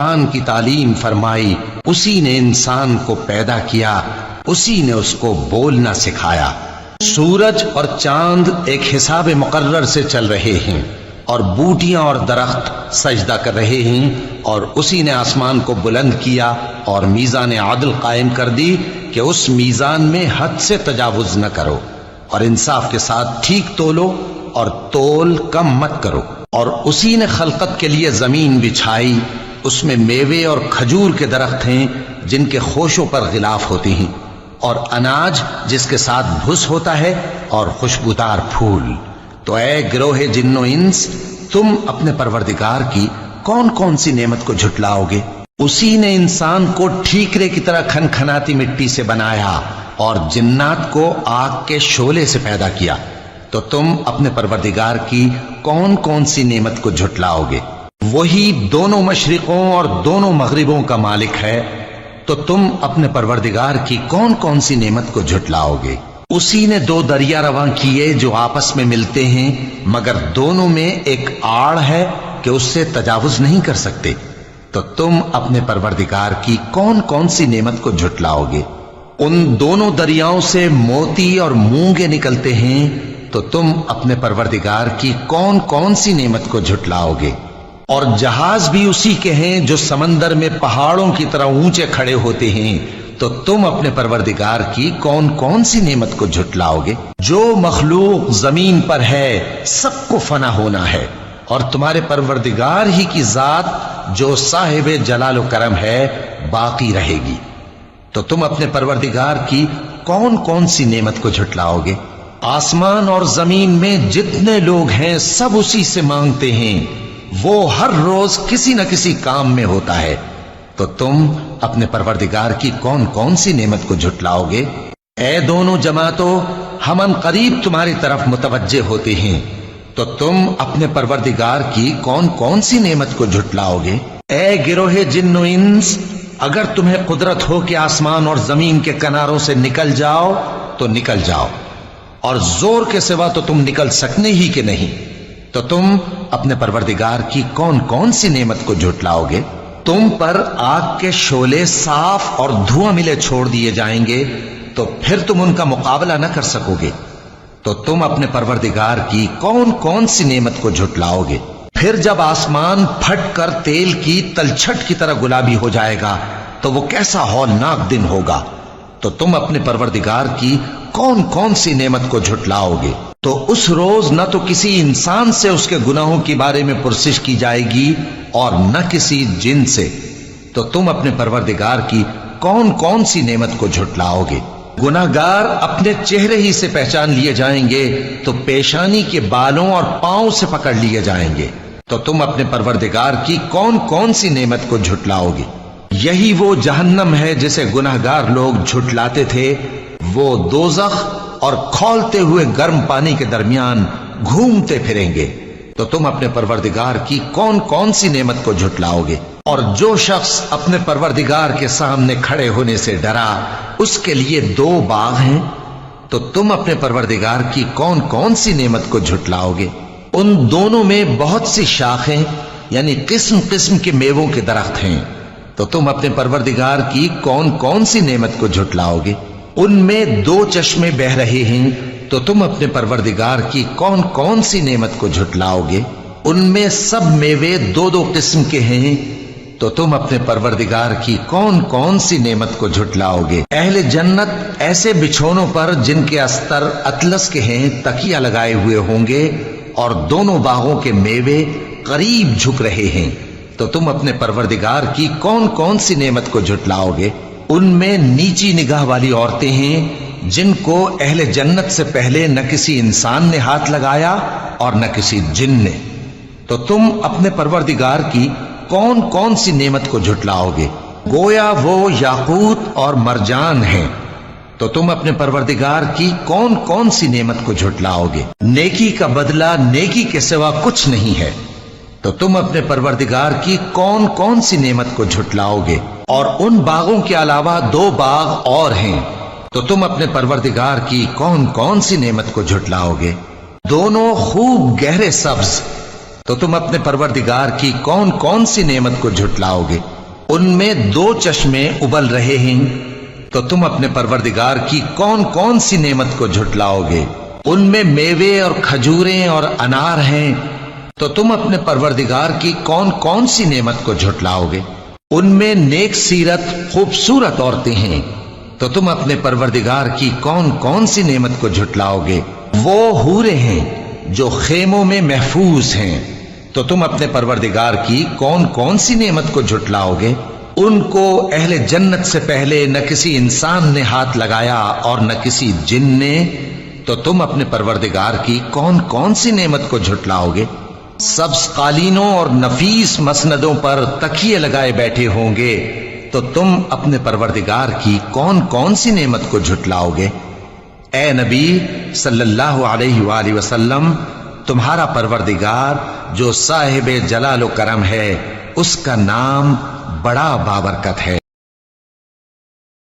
قرآن کی تعلیم فرمائی، اسی نے انسان کو پیدا کیا، اسی نے اس کو بولنا سکھایا۔ سورج اور چاند ایک حساب مقرر سے چل رہے ہیں، اور بوٹیاں اور درخت سجدہ کر رہے ہیں، اور اسی نے آسمان کو بلند کیا اور میزان عدل قائم کر دی کہ اس میزان میں حد سے تجاوز نہ کرو، اور انصاف کے ساتھ ٹھیک تولو اور تول کم مت کرو۔ اور اسی نے خلقت کے لیے زمین بچھائی، اس میں میوے اور کھجور کے درخت ہیں جن کے خوشوں پر غلاف ہوتے ہیں، اور اناج جس کے ساتھ بھس ہوتا ہے، اور خوشبودار پھول۔ تو اے گروہ جن و انس، تم اپنے پروردگار کی کون کون سی نعمت کو جھٹلاؤ گے؟ اسی نے انسان کو ٹھیکرے کی طرح کھنکھناتی مٹی سے بنایا اور جنات کو آگ کے شعلے سے پیدا کیا، تو تم اپنے پروردگار کی کون کون سی نعمت کو جھٹلاؤ گے؟ وہی دونوں مشرقوں اور دونوں مغربوں کا مالک ہے، تو تم اپنے پروردگار کی کون کون سی نعمت کو جھٹلاؤ گے؟ اسی نے دو دریا رواں کیے جو آپس میں ملتے ہیں، مگر دونوں میں ایک آڑ ہے کہ اس سے تجاوز نہیں کر سکتے، تو تم اپنے پروردگار کی کون کون سی نعمت کو جھٹلاؤ گے؟ ان دونوں دریاؤں سے موتی اور مونگے نکلتے ہیں، تو تم اپنے پروردگار کی کون کون سی نعمت کو جھٹلاؤ گے؟ اور جہاز بھی اسی کے ہیں جو سمندر میں پہاڑوں کی طرح اونچے کھڑے ہوتے ہیں، تو تم اپنے پروردگار کی کون کون سی نعمت کو جھٹلاؤ گے؟ جو مخلوق زمین پر ہے سب کو فنا ہونا ہے، اور تمہارے پروردگار ہی کی ذات جو صاحب جلال و کرم ہے باقی رہے گی، تو تم اپنے پروردگار کی کون کون سی نعمت کو جھٹلاؤ گے؟ آسمان اور زمین میں جتنے لوگ ہیں سب اسی سے مانگتے ہیں، وہ ہر روز کسی نہ کسی کام میں ہوتا ہے، تو تم اپنے پروردگار کی کون کون سی نعمت کو جھٹلاؤ گے؟ اے دونوں جماعتوں، ہم ان قریب تمہاری طرف متوجہ ہوتے ہیں، تو تم اپنے پروردگار کی کون کون سی نعمت کو جھٹلاؤ گے؟ اے گروہ جن و انس، اگر تمہیں قدرت ہو کہ آسمان اور زمین کے کناروں سے نکل جاؤ تو نکل جاؤ، اور زور کے سوا تو تم نکل سکنے ہی کہ نہیں، تو تم اپنے پروردگار کی کون کون سی نعمت کو جھٹلاؤ گے؟ تم پر آگ کے شعلے صاف اور دھواں ملے چھوڑ دیے جائیں گے، تو پھر تم ان کا مقابلہ نہ کر سکو گے، تو تم اپنے پروردگار کی کون کون سی نعمت کو جھٹلاؤ گے؟ پھر جب آسمان پھٹ کر تیل کی تلچھٹ کی طرح گلابی ہو جائے گا تو وہ کیسا ہولناک دن ہوگا، تو تم اپنے پروردگار کی کون کون سی نعمت کو جھٹلاؤ گے؟ تو اس روز نہ تو کسی انسان سے اس کے گناہوں کے بارے میں پرسش کی جائے گی اور نہ کسی جن سے، تو تم اپنے پروردگار کی کون کون سی نعمت کو جھٹلاؤ گے؟ گناہگار اپنے چہرے ہی سے پہچان لیے جائیں گے، تو پیشانی کے بالوں اور پاؤں سے پکڑ لیے جائیں گے، تو تم اپنے پروردگار کی کون کون سی نعمت کو جھٹلاؤ گے؟ یہی وہ جہنم ہے جسے گناہگار لوگ جھٹلاتے تھے، وہ دوزخ اور کھولتے ہوئے گرم پانی کے درمیان گھومتے پھریں گے، تو تم اپنے پروردگار کی کون کون سی نعمت کو جھٹلاؤ گے؟ اور جو شخص اپنے پروردگار کے سامنے کھڑے ہونے سے ڈرا، اس کے لیے دو باغ ہیں، تو تم اپنے پروردگار کی کون کون سی نعمت کو جھٹلاؤ گے؟ ان دونوں میں بہت سی شاخیں یعنی قسم قسم کے میووں کے درخت ہیں، تو تم اپنے پروردگار کی کون کون سی نعمت کو جھٹلاؤ گے؟ ان میں دو چشمے بہ رہے ہیں، تو تم اپنے پروردگار کی کون کون سی نعمت کو جھٹلاؤ گے؟ ان میں سب میوے دو دو قسم کے ہیں، تو تم اپنے پروردگار کی کون کون سی نعمت کو جھٹلاؤ گے؟ اہل جنت ایسے بچھونوں پر جن کے استر اطلس کے ہیں تکیہ لگائے ہوئے ہوں گے، اور دونوں باغوں کے میوے قریب جھک رہے ہیں، تو تم اپنے پروردگار کی کون کون سی نعمت کو جھٹلاؤ گے؟ ان میں نیچی نگاہ والی عورتیں ہیں جن کو اہل جنت سے پہلے نہ کسی انسان نے ہاتھ لگایا اور نہ کسی جن نے، تو تم اپنے پروردگار کی کون کون سی نعمت کو جھٹلاؤ گے؟ گویا وہ یاقوت اور مرجان ہیں، تو تم اپنے پروردگار کی کون کون سی نعمت کو جھٹلاؤ گے؟ نیکی کا بدلہ نیکی کے سوا کچھ نہیں ہے، تو تم اپنے پروردگار کی کون کون سی نعمت کو جھٹلاؤ گے؟ اور ان باغوں کے علاوہ دو باغ اور ہیں، تو تم اپنے پروردگار کی کون کون سی نعمت کو جھٹلاؤ گے؟ دونوں خوب گہرے سبز تو تم اپنے پروردگار کی کون کون سی نعمت کو جھٹلاؤ گے؟ ان میں 2 چشمے ابل رہے ہیں، تو تم اپنے پروردگار کی کون کون سی نعمت کو جھٹلاؤ گے؟ ان میں میوے اور کھجوریں اور انار ہیں، تو تم اپنے پروردگار کی کون کون سی نعمت کو جھٹلاؤ گے؟ ان میں نیک سیرت خوبصورت عورتیں ہیں، تو تم اپنے پروردگار کی کون کون سی نعمت کو جھٹلاؤ گے؟ وہ حوریں ہیں جو خیموں میں محفوظ ہیں، تو تم اپنے پروردگار کی کون کون سی نعمت کو جھٹلاؤ گے؟ ان کو اہل جنت سے پہلے نہ کسی انسان نے ہاتھ لگایا اور نہ کسی جن نے، تو تم اپنے پروردگار کی کون کون سی نعمت کو جھٹلاؤ گے؟ سبز قالینوں اور نفیس مسندوں پر تکیے لگائے بیٹھے ہوں گے، تو تم اپنے پروردگار کی کون کون سی نعمت کو جھٹلاؤ گے؟ اے نبی صلی اللہ علیہ وآلہ وسلم، تمہارا پروردگار جو صاحب جلال و کرم ہے، اس کا نام بڑا بابرکت ہے۔